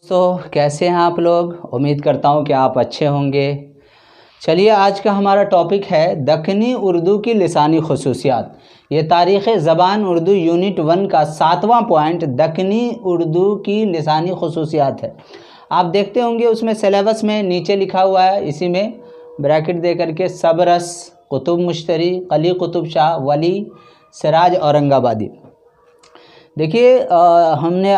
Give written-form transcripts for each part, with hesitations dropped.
तो कैसे हैं आप लोग। उम्मीद करता हूं कि आप अच्छे होंगे। चलिए, आज का हमारा टॉपिक है दक्कनी उर्दू की लिसानी खसूसियात। ये तारीख़ ज़बान उर्दू यूनिट 1 का 7वां पॉइंट दक्कनी उर्दू की लिसानी खसूसियात है। आप देखते होंगे उसमें सिलेबस में नीचे लिखा हुआ है, इसी में ब्रैकेट दे करके सबरस, कुतुब मुश्तरी, कली कुतुब शाह, वली, सिराज औरंगाबादी। देखिए, हमने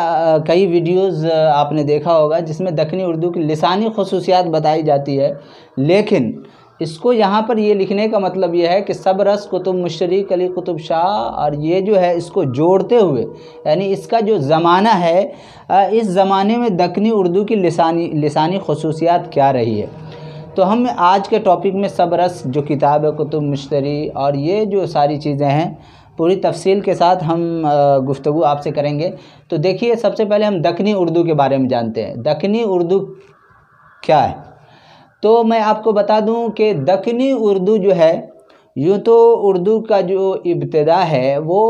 कई वीडियोस आपने देखा होगा जिसमें दक्कनी उर्दू की लिसानी खसूसियात बताई जाती है, लेकिन इसको यहाँ पर ये लिखने का मतलब ये है कि सबरस, कुतुब मुश्तरी, कली कुतुब शाह और ये जो है इसको जोड़ते हुए, यानी इसका जो ज़माना है, इस ज़माने में दक्कनी उर्दू की लिसानी खसूसियात क्या रही है। तो हम आज के टॉपिक में सबरस जो किताब है, कुतुब मुश्तरी और ये जो सारी चीज़ें हैं पूरी तफसील के साथ हम गुफ्तगू आपसे करेंगे। तो देखिए, सबसे पहले हम दक्कनी उर्दू के बारे में जानते हैं। दक्कनी उर्दू क्या है, तो मैं आपको बता दूं कि दक्कनी उर्दू जो है, यूँ तो उर्दू का जो इब्तिदा है वो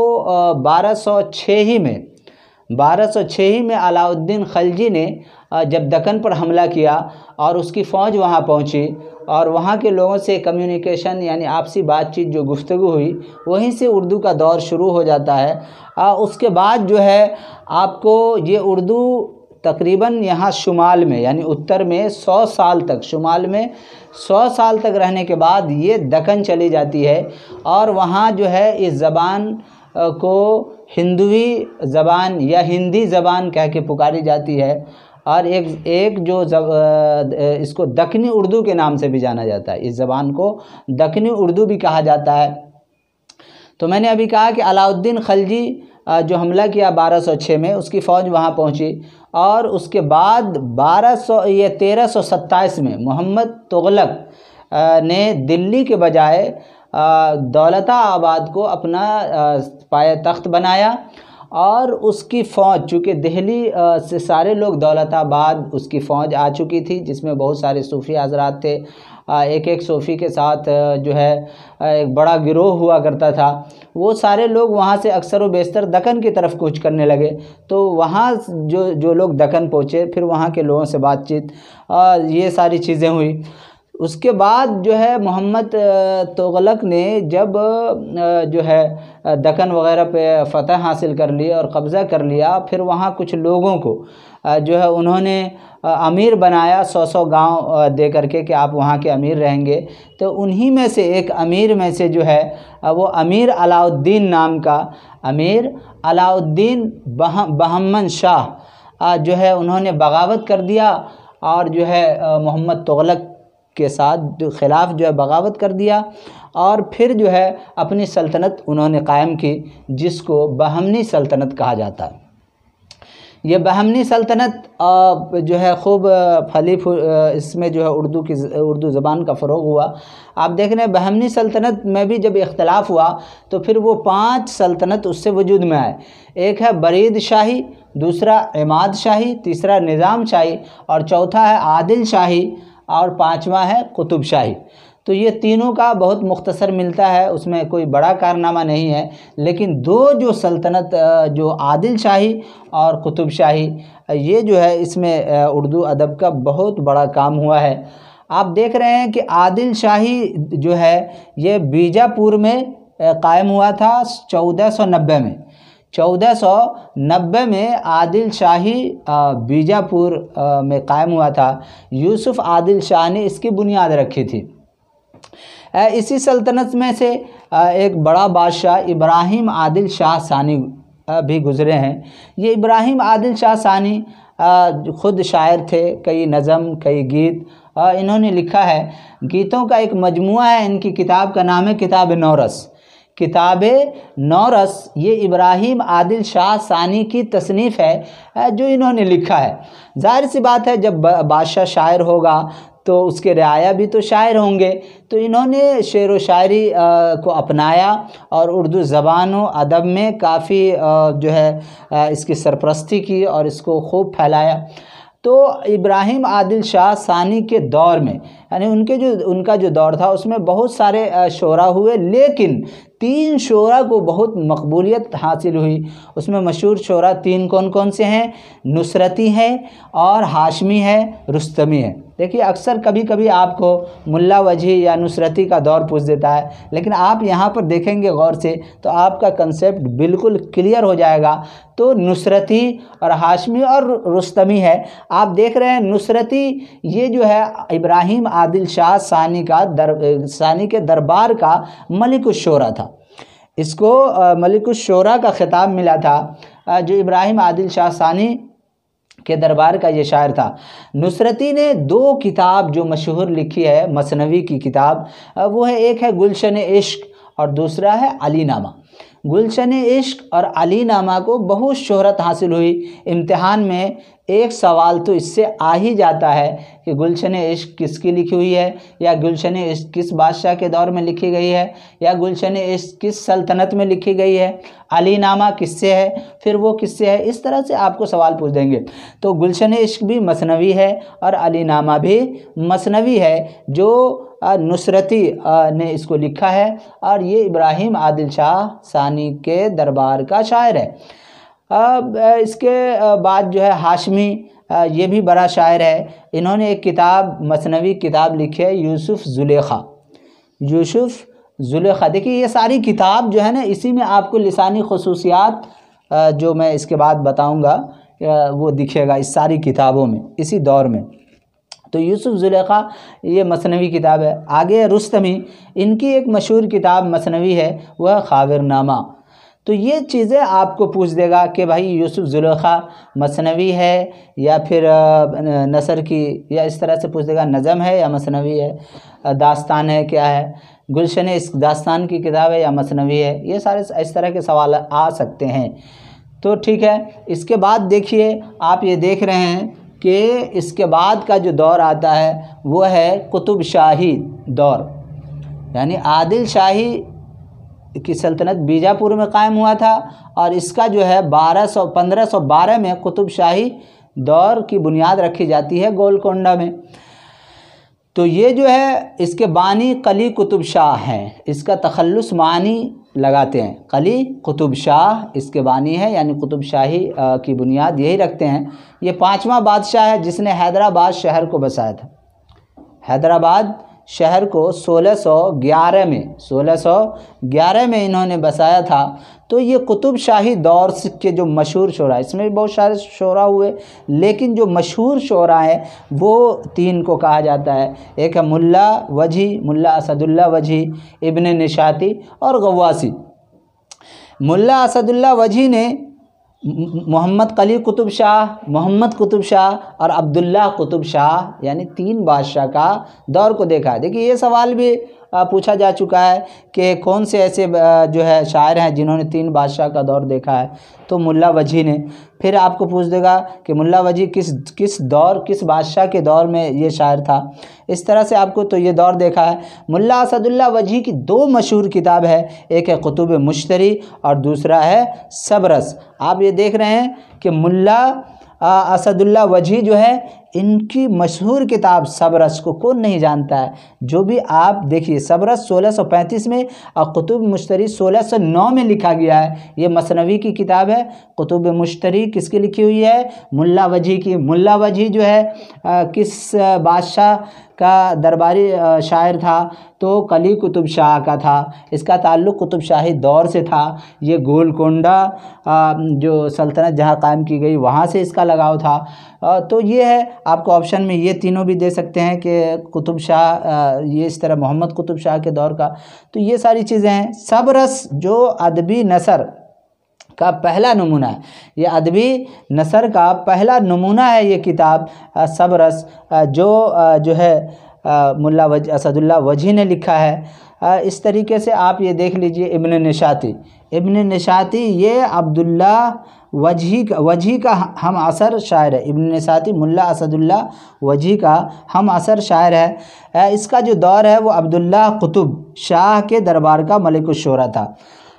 1206 में अलाउद्दीन खलजी ने जब दक्कन पर हमला किया और उसकी फ़ौज वहाँ पहुँची और वहाँ के लोगों से कम्युनिकेशन यानी आपसी बातचीत जो गुफ्तगू हुई, वहीं से उर्दू का दौर शुरू हो जाता है। उसके बाद जो है आपको ये उर्दू तकरीबन यहाँ शुमाल में यानी उत्तर में 100 साल तक, शुमाल में 100 साल तक रहने के बाद ये दक्कन चली जाती है और वहाँ जो है इस ज़बान को हिंदुई ज़बान या हिंदी ज़बान कह के पुकारी जाती है और एक जो इसको दक्कनी उर्दू के नाम से भी जाना जाता है। इस ज़बान को दक्कनी उर्दू भी कहा जाता है। तो मैंने अभी कहा कि अलाउद्दीन खलजी जो हमला किया 1206 में, उसकी फ़ौज वहाँ पहुँची और उसके बाद 1327 में मोहम्मद तुगलक ने दिल्ली के बजाय दौलताबाद को अपना पायतख्त बनाया और उसकी फ़ौज, चूँकि दिल्ली से सारे लोग दौलताबाद उसकी फ़ौज आ चुकी थी, जिसमें बहुत सारे सूफ़ी हज़रात थे। एक सूफ़ी के साथ जो है एक बड़ा गिरोह हुआ करता था। वो सारे लोग वहाँ से अक्सर व बेशतर दक्कन की तरफ कूच करने लगे। तो वहाँ जो लोग दक्कन पहुँचे, फिर वहाँ के लोगों से बातचीत, ये सारी चीज़ें हुई। उसके बाद जो है मोहम्मद तुगलक ने जब जो है दक्कन वग़ैरह पे फ़तह हासिल कर ली और कब्ज़ा कर लिया, फिर वहाँ कुछ लोगों को जो है उन्होंने अमीर बनाया, 100 गांव दे करके कि आप वहाँ के अमीर रहेंगे। तो उन्हीं में से एक अमीर में से जो है वो अमीर अलाउद्दीन नाम का अमीर अलाउद्दीन बहमन शाह जो है उन्होंने बगावत कर दिया और जो है मोहम्मद तुगलक के साथ ख़िलाफ़ जो है बगावत कर दिया और फिर जो है अपनी सल्तनत उन्होंने कायम की, जिसको बहमनी सल्तनत कहा जाता है। ये बहमनी सल्तनत जो है खूब फली इसमें जो है उर्दू ज़बान का फ़रोग़ हुआ। आप देख रहे हैं बहमनी सल्तनत में भी जब इख्तलाफ हुआ तो फिर वो 5 सल्तनत उससे वजूद में आए। एक है बरीद शाही, दूसरा इमाद शाही, तीसरा निज़ाम शाही और चौथा है आदिल शाही और 5वां है कुतुब शाही। तो ये तीनों का बहुत मुख्तसर मिलता है, उसमें कोई बड़ा कारनामा नहीं है। लेकिन दो जो सल्तनत जो आदिल शाही और कुतुब शाही, ये जो है इसमें उर्दू अदब का बहुत बड़ा काम हुआ है। आप देख रहे हैं कि आदिल शाही जो है ये बीजापुर में कायम हुआ था 1490 में। 1490 में आदिल शाही बीजापुर में कायम हुआ था। यूसुफ आदिल शाह ने इसकी बुनियाद रखी थी। इसी सल्तनत में से एक बड़ा बादशाह इब्राहिम आदिल शाह सानी भी गुज़रे हैं। ये इब्राहिम आदिल शाह सानी ख़ुद शायर थे, कई नज़म, कई गीत इन्होंने लिखा है। गीतों का एक मजमुआ है, इनकी किताब का नाम है किताब नौरस। किताब नौरस ये इब्राहिम आदिल शाह सानी की तसनीफ़ है जो इन्होंने लिखा है। ज़ाहिर सी बात है, जब बादशाह शायर होगा तो उसके रियाया भी तो शायर होंगे। तो इन्होंने शेर व शायरी को अपनाया और उर्दू ज़बान व अदब में काफ़ी जो है इसकी सरपरस्ती की और इसको खूब फैलाया। तो इब्राहिम आदिल शाह सानी के दौर में यानी उनका जो दौर था उसमें बहुत सारे शोरा हुए, लेकिन 3 शोरा को बहुत मकबूलियत हासिल हुई। उसमें मशहूर शोरा 3 कौन कौन से हैं? नुसरती है और हाशमी है, रुस्तमी है। देखिए अक्सर कभी कभी आपको मुल्ला वजही या नुसरती का दौर पूछ देता है, लेकिन आप यहाँ पर देखेंगे गौर से तो आपका कंसेप्ट बिल्कुल क्लियर हो जाएगा। तो नुसरती और हाशमी और रुस्तमी है। आप देख रहे हैं नुसरती ये जो है इब्राहिम आदिल शाह सानी के दरबार का मलिकुश्शोरा था। इसको मलिकुश्शोरा का खिताब मिला था। जो इब्राहिम आदिल शाह सानी के दरबार का ये शायर था। नुसरती ने 2 किताब जो मशहूर लिखी है, मसनवी की किताब, वो है, एक है गुलशन इश्क और दूसरा है अली नामा। गुलशन इश्क और अली नामा को बहुत शोहरत हासिल हुई। इम्तिहान में एक सवाल तो इससे आ ही जाता है कि गुलशन इश्क किसकी लिखी हुई है, या गुलशन इश्क किस बादशाह के दौर में लिखी गई है, या गुलशन इश्क किस सल्तनत में लिखी गई है, अली नामा किससे है, फिर वो किससे है। इस तरह से आपको सवाल पूछ देंगे। तो गुलशन इश्क भी मसनवी है और अली नामा भी मसनवी है, जो नुसरती ने इसको लिखा है, और ये इब्राहिम आदिल शाह सानी के दरबार का शायर है। इसके बाद जो है हाशमी, ये भी बड़ा शायर है। इन्होंने एक किताब, मसनवी किताब लिखी है, यूसुफ ज़ुलेखा। देखिए ये सारी किताब जो है ना, इसी में आपको लिसानी खुसूसियात जो मैं इसके बाद बताऊंगा वो दिखेगा इस सारी किताबों में, इसी दौर में। तो यूसुफ ज़ुलेखा ये मसनवी किताब है। आगे रुस्तमी, इनकी एक मशहूर किताब मसनवी है, वह खाविरनामा। तो ये चीज़ें आपको पूछ देगा कि भाई यूसुफ ज़ुलेखा मसनवी है या फिर नसर की, या इस तरह से पूछ देगा नज़म है या मसनवी है, दास्तान है क्या है, गुलशन इस दास्तान की किताब है या मसनवी है। ये सारे इस तरह के सवाल आ सकते हैं। तो ठीक है, इसके बाद देखिए आप ये देख रहे हैं कि इसके बाद का जो दौर आता है वो है कुतुब शाही दौर, यानी आदिल शाही की सल्तनत बीजापुर में कायम हुआ था, और इसका जो है 1512 में कुतुब शाही दौर की बुनियाद रखी जाती है गोलकोंडा में। तो ये जो है इसके बानी कली कुतुब शाह हैं, इसका तखल्लुस मानी लगाते हैं। कली कुतुब शाह इसके बानी है, यानी कुतुब शाही की बुनियाद यही रखते हैं। ये 5वां बादशाह है जिसने हैदराबाद शहर को बसाया था। हैदराबाद शहर को 1611 में इन्होंने बसाया था। तो ये कुतुब शाही दौर के जो मशहूर शोरा, इसमें भी बहुत सारे शोरा हुए, लेकिन जो मशहूर शोरा हैं वो 3 को कहा जाता है। एक है मुल्ला वजही, मुल्ला असदुल्ला वजही, इब्न निशाती और गवासी। मुल्ला असदुल्ला वजही ने मोहम्मद कुतुब शाह और अब्दुल्ला कुतुब शाह यानी 3 बादशाह का दौर को देखा है। देखिए ये सवाल भी पूछा जा चुका है कि कौन से ऐसे जो है शायर हैं जिन्होंने 3 बादशाह का दौर देखा है, तो मुल्ला वजही ने। फिर आपको पूछ देगा कि मुल्ला वजही किस बादशाह के दौर में ये शायर था। इस तरह से आपको तो ये दौर देखा है। मुल्ला असदुल्ला वजही की 2 मशहूर किताब है, एक है कुतुब मुश्तरी और दूसरा है सबरस। आप ये देख रहे हैं कि मुल्ला असदुल्ला वजही जो है, इनकी मशहूर किताब सबरस को कौन नहीं जानता है। जो भी आप देखिए, सबरस 1635 में और कुतुब मुश्तरी 1609 में लिखा गया है। ये मसनवी की किताब है। कुतुब मुश्तरी किसकी लिखी हुई है? मुल्ला वजही की। मुल्ला वजही जो है किस बादशाह का दरबारी शायर था? तो कली कुतुब शाह का था। इसका ताल्लुक़ कुतुब शाही दौर से था। ये गोलकोंडा जो सल्तनत जहाँ कायम की गई वहाँ से इसका लगाव था। तो ये है, आपको ऑप्शन में ये तीनों भी दे सकते हैं कि कुतुब शाह, ये इस तरह मोहम्मद कुतुब शाह के दौर का। तो ये सारी चीज़ें हैं। सबरस जो अदबी नसर का पहला नमूना है, ये अदबी नसर का पहला नमूना है ये किताब सबरस, जो है मुल्ला असदुल्ला वजही ने लिखा है। इस तरीके से आप ये देख लीजिए। इब्न निशाती ये अब्दुल्ला वजही का हम असर शायर है। इब्न निशाती मुल्ला असदुल्ला वजही का हम असर शायर है। इसका जो दौर है वो अब्दुल्ला कुतुब शाह के दरबार का मलिकुश्शोरा था।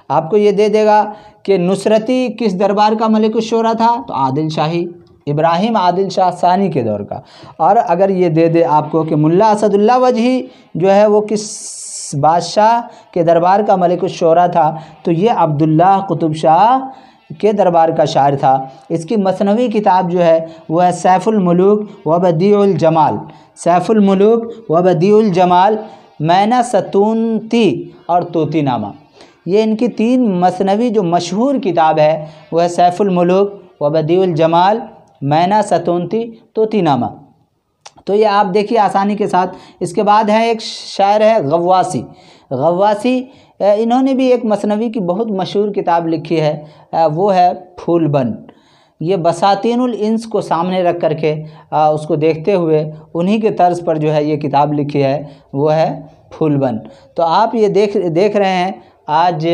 आपको ये दे देगा कि नुसरती किस दरबार का मलिकुश्शोरा था? तो आदिल शाही। इब्राहिम आदिल शाह सानी के दौर का। और अगर ये दे दे आपको कि मुल्ला असदुल्लाह वजही जो है वो किस बादशाह के दरबार का मलिकुश्शोरा था, तो ये अब्दुल्लाह कुतुब शाह के दरबार का शायर था। इसकी मसनवी किताब जो है वह है सैफुल मुलूक व बदीउल जमाल, सैफुल मुलूक व बदीउल जमाल, मैना सतूनती और तोतीनामा। ये इनकी 3 मसनवी जो मशहूर किताब है वह है सैफुल मुलूक व बदीउल जमाल, मैना सतूनती, तोतीनामा। तो ये आप देखिए आसानी के साथ। इसके बाद है एक शायर है गव्वासी। गव्वासी इन्होंने भी एक मसनवी की बहुत मशहूर किताब लिखी है, वो है फूलबन। ये बसातीनुल इंस को सामने रख करके उसको देखते हुए उन्हीं के तर्ज पर जो है ये किताब लिखी है, वो है फूलबन। तो आप ये देख रहे हैं आज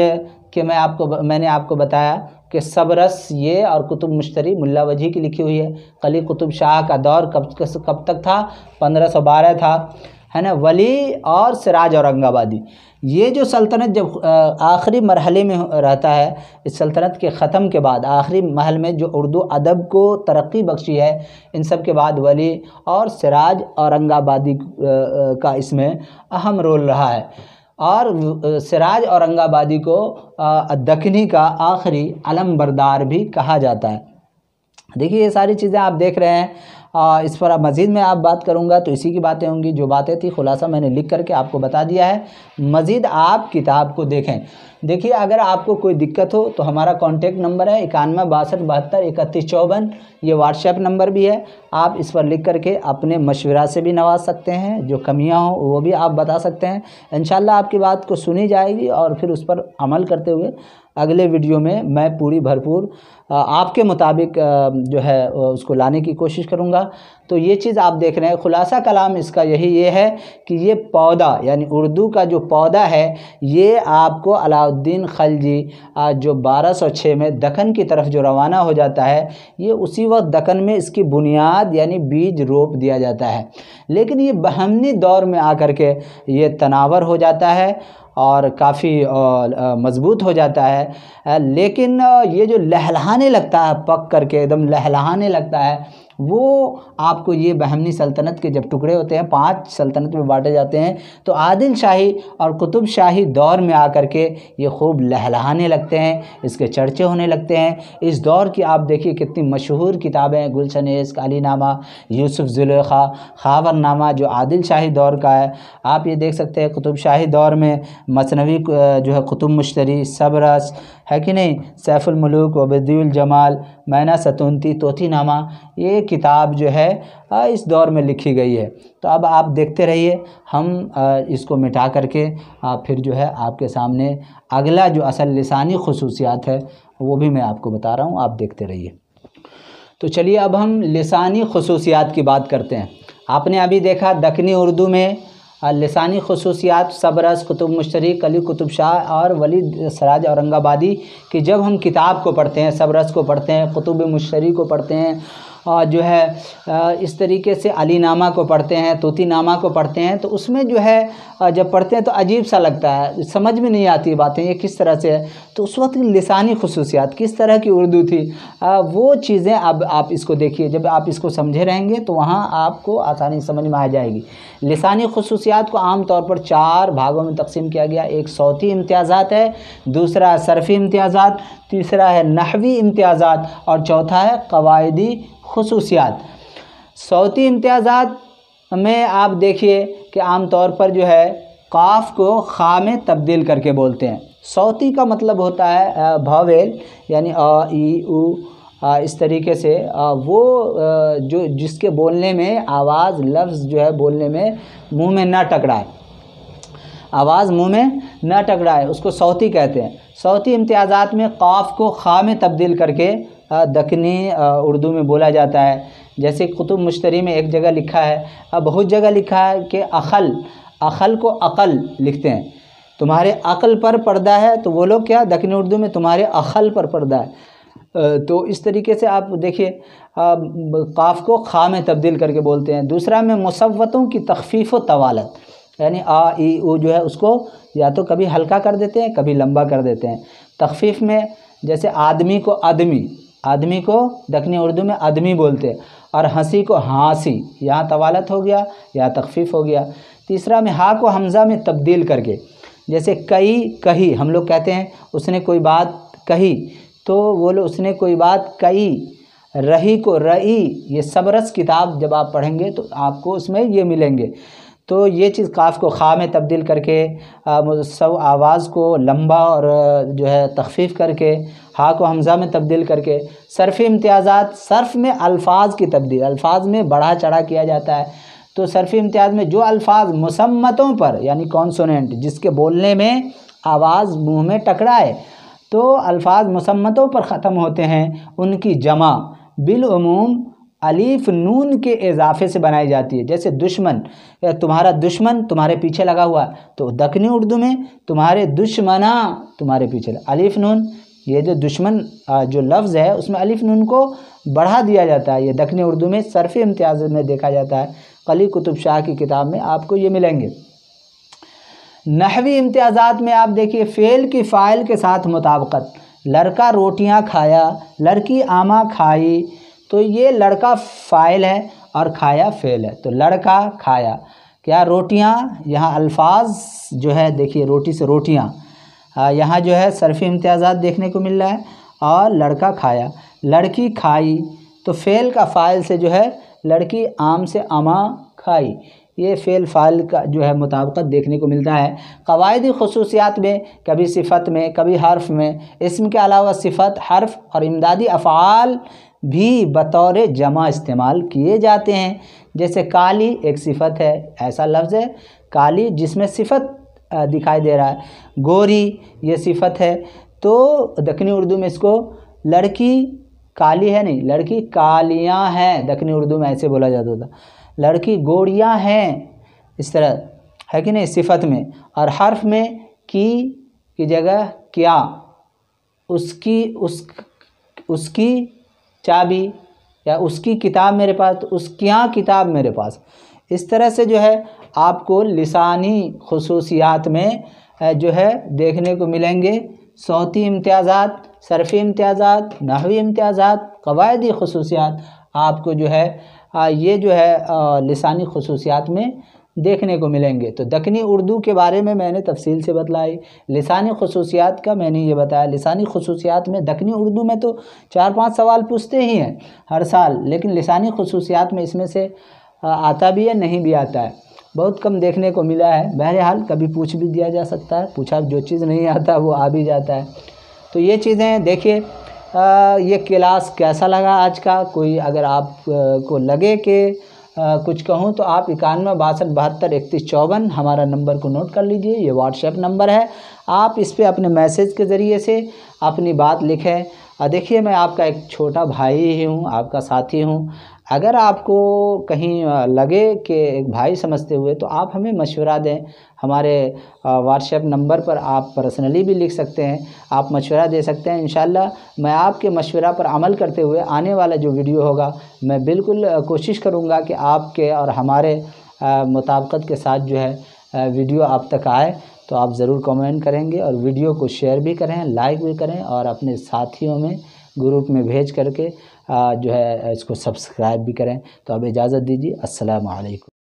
कि मैंने आपको बताया कि सबरस ये और कुतुब मुश्तरी मुल्ला वजही की लिखी हुई है। कली कुतुब शाह का दौर कब तक था? 1512 था, है ना। वली और सिराज औरंगाबादी, ये जो सल्तनत जब आखिरी मरहले में रहता है, इस सल्तनत के ख़त्म के बाद आखिरी महल में जो उर्दू अदब को तरक्की बख्शी है, इन सब के बाद वली और सिराज औरंगाबादी का इसमें अहम रोल रहा है। और सिराज औरंगाबादी को दक्कनी का आखिरी अलमबरदार भी कहा जाता है। देखिए ये सारी चीज़ें आप देख रहे हैं। इस पर अब मज़ीद में आप बात करूंगा तो इसी की बातें होंगी। जो बातें थी खुलासा मैंने लिख करके आपको बता दिया है। मज़ीद आप किताब को देखें। देखिए अगर आपको कोई दिक्कत हो तो हमारा कॉन्टेक्ट नंबर है 9162723154, ये व्हाट्सएप नंबर भी है। आप इस पर लिख करके अपने मशवरा से भी नवाज सकते हैं, जो कमियां हो वो भी आप बता सकते हैं। इंशाल्लाह आपकी बात को सुनी जाएगी और फिर उस पर अमल करते हुए अगले वीडियो में मैं पूरी भरपूर आपके मुताबिक जो है उसको लाने की कोशिश करूँगा। तो ये चीज़ आप देख रहे हैं। खुलासा कलाम इसका ये है कि ये पौधा यानी उर्दू का जो पौधा है, ये आपको अलाउद्दीन खलजी जो 1206 में दक्कन की तरफ जो रवाना हो जाता है, ये उसी वक्त दक्कन में इसकी बुनियाद यानी बीज रोप दिया जाता है। लेकिन ये बहमनी दौर में आकर के ये तनावर हो जाता है और काफ़ी मज़बूत हो जाता है। लेकिन ये जो लहलहाने लगता है, पक करके एकदम लहलहाने लगता है, वो आपको ये बहमनी सल्तनत के जब टुकड़े होते हैं, 5 सल्तनत में बांटे जाते हैं, तो आदिल शाही और कुतुब शाही दौर में आकर के ये खूब लहलहाने लगते हैं, इसके चर्चे होने लगते हैं। इस दौर की आप देखिए कितनी मशहूर किताबें हैं, गुलशन इश्क, अलीनामा, यूसुफ ज़ुलेखा, खावरनामा जो आदिल शाही दौर का है। आप ये देख सकते हैं कुतुब शाही दौर में मसनवी जो है कुतुब मुश्तरी, सबरस है कि नहीं, सैफुल मुलूक व बदीउल जमाल, मैना सतूनती, तोतीनामा, ये किताब जो है इस दौर में लिखी गई है। तो अब आप देखते रहिए, हम इसको मिटा करके फिर जो है आपके सामने अगला जो असल लिसानी खुसूसियात है वो भी मैं आपको बता रहा हूँ, आप देखते रहिए। तो चलिए अब हम लिसानी खुसूसियात की बात करते हैं। आपने अभी देखा दक्कनी उर्दू में लिसानी खुसूसियात, सबरस, कुतुब मुश्तरी, कली कुतुब शाह और वली सिराज औरंगाबादी की जब हम किताब को पढ़ते हैं, सबरस को पढ़ते हैं, कुतुब मुश्तरी को पढ़ते हैं और जो है इस तरीके से अलीनामा को पढ़ते हैं, तोतीनामा को पढ़ते हैं, तो उसमें जो है जब पढ़ते हैं तो अजीब सा लगता है, समझ में नहीं आती बातें ये किस तरह से है। तो उस वक्त लिसानी खुसूसियात किस तरह की उर्दू थी, वो चीज़ें अब आप इसको देखिए। जब आप इसको समझे रहेंगे तो वहाँ आपको आसानी समझ में आ जाएगी। लिसानी खुसूसियात को आम तौर पर 4 भागों में तकसीम किया गया। एक सौती इम्तियाज़ात है, दूसरा सरफ़ी इम्तियाज़ात, तीसरा है नहवी इम्तियाज़ात और चौथा है कवायदी खुसूसियात। सौती इम्तियाज़ात में आप देखिए कि आम तौर पर जो है काफ को खा में तब्दील करके बोलते हैं। सौती का मतलब होता है भावेल यानी अ, ई, उ, इस तरीके से वो जो जिसके बोलने में आवाज़ लफ्ज़ जो है बोलने में मुंह में ना टकराए, आवाज़ मुंह में ना टकराए, उसको सौती कहते हैं। सौती इम्तियाज़ात में काफ को खा में तब्दील करके दक्कनी उर्दू में बोला जाता है। जैसे कुतुब मुश्तरी में एक जगह लिखा है, बहुत जगह लिखा है कि अखल को अकल लिखते हैं, तुम्हारे अक्ल पर पर्दा है, तो वो लोग क्या दक्कनी उर्दू में तुम्हारे अखल पर पर्दा है। तो इस तरीके से आप देखिए काफ को खा में तब्दील करके बोलते हैं। दूसरा में मुसव्वतों की तख़फ़ीफ़ व तवालत यानी आ, ई, उ जो है उसको या तो कभी हल्का कर देते हैं, कभी लंबा कर देते हैं। तख़फ़ीफ़ में जैसे आदमी को आदमी, आदमी को दक्कनी उर्दू में आदमी बोलते हैं, और हंसी को हाँसी, यहाँ तवालत हो गया या तखफीफ हो गया। तीसरा में हा को हमज़ा में तब्दील करके, जैसे कई कही, हम लोग कहते हैं उसने कोई बात कही, तो बोलो उसने कोई बात कही। रही को रई, ये सबरस किताब जब आप पढ़ेंगे तो आपको उसमें ये मिलेंगे। तो ये चीज़ काफ को खा में तब्दील करके, सब आवाज़ को लंबा और जो है तखफीफ करके, हा को हमज़ा में तब्दील करके। सर्फ़ इम्तियाज़ात, सर्फ़ में अल्फाज की तब्दील, अल्फाज में बढ़ा चढ़ा किया जाता है। तो सर्फ़ इम्तियाज़ में जो अल्फाज मुसम्मतों पर, यानी कॉन्सोनेंट, जिसके बोलने में आवाज़ मुँह में टकराए, तो अल्फाज मुसम्मतों पर ख़त्म होते हैं, उनकी जमा बिलउमूम अलीफ नून के इजाफे से बनाई जाती है। जैसे दुश्मन, या तुम्हारा दुश्मन तुम्हारे पीछे लगा हुआ, तो दक्कनी उर्दू में तुम्हारे दुश्मना तुम्हारे पीछे, अलीफ नून, ये जो दुश्मन जो लफ्ज़ है उसमें अलीफ नून को बढ़ा दिया जाता है। ये दक्कनी उर्दू में सर्फ़ इम्तियाज़ में देखा जाता है। कली कुतुब शाह की किताब में आपको ये मिलेंगे। नहवी इम्तियाज़ात में आप देखिए, फ़ेल की फ़ाइल के साथ मुताबिकत, लड़का रोटियां खाया, लड़की आमा खाई, तो ये लड़का फ़ाइल है और खाया फ़ेल है। तो लड़का खाया, क्या रोटियां, यहाँ अल्फाज जो है देखिए, रोटी से रोटियां, यहाँ जो है सर्फ़ इम्तियाज़ात देखने को मिल रहा है। और लड़का खाया, लड़की खाई, तो फ़ेल का फ़ाइल से जो है लड़की, आम से आमा खाई, ये फ़ेल फ़ाइल का जो है मुताबिकत देखने को मिलता है। क़वाइदी ख़ुसूसियात में कभी सिफ़त में, कभी हर्फ़ में, इसम के अलावा सिफ़त, हर्फ़ और इमदादी अफ़आल भी बतौर जमा इस्तेमाल किए जाते हैं। जैसे काली एक सिफ़त है, ऐसा लफ्ज़ है काली जिसमें सिफ़त दिखाई दे रहा है। गोरी ये सिफ़त है, तो दक्कनी उर्दू में इसको लड़की काली है नहीं, लड़की कालियाँ हैं, दक्कनी उर्दू में ऐसे बोला जाता था। लड़की गोरियाँ हैं, इस तरह है कि नहीं सिफ़त में। और हर्फ़ में की जगह क्या, उसकी चाबी, या उसकी किताब मेरे पास, तो उसकियाँ किताब मेरे पास। इस तरह से जो है आपको लिसानी ख़ुसूसियात में जो है देखने को मिलेंगे। सौती इम्तियाज़ात, सर्फ़ी इम्तियाज़ात, नहवी इम्तियाज़ात, क़वाइदी ख़ुसूसियात आपको जो है ये जो है लिसानी ख़ुसूसियात में देखने को मिलेंगे। तो दक्कनी उर्दू के बारे में मैंने तफसील से बतलाई। लिसानी ख़ुसूसियात का मैंने ये बताया। लिसानी ख़ुसूसियात में दक्कनी उर्दू में तो 4-5 सवाल पूछते ही हैं हर साल, लेकिन लिसानी ख़ुसूसियात में इसमें से आता भी है, नहीं भी आता है, बहुत कम देखने को मिला है। बहरहाल कभी पूछ भी दिया जा सकता है, पूछा जो चीज़ नहीं आता वो आ भी जाता है। तो ये चीज़ें देखिए। ये क्लास कैसा लगा आज का, कोई अगर आप को लगे कि कुछ कहूँ तो आप 9162723154 हमारा नंबर को नोट कर लीजिए। ये व्हाट्सएप नंबर है, आप इस पे अपने मैसेज के ज़रिए से अपनी बात लिखें। देखिए मैं आपका एक छोटा भाई ही हूँ, आपका साथी हूँ। अगर आपको कहीं लगे कि एक भाई समझते हुए, तो आप हमें मशवरा दें। हमारे व्हाट्सएप नंबर पर आप पर्सनली भी लिख सकते हैं, आप मशवरा दे सकते हैं। इंशाल्लाह मैं आपके मशवरा पर अमल करते हुए आने वाला जो वीडियो होगा, मैं बिल्कुल कोशिश करूँगा कि आपके और हमारे मुताबिकत के साथ जो है वीडियो आप तक आए। तो आप ज़रूर कमेंट करेंगे और वीडियो को शेयर भी करें, लाइक भी करें, और अपने साथियों में ग्रुप में भेज करके जो है इसको सब्सक्राइब भी करें। तो अब इजाज़त दीजिए। अस्सलामु अलैकुम।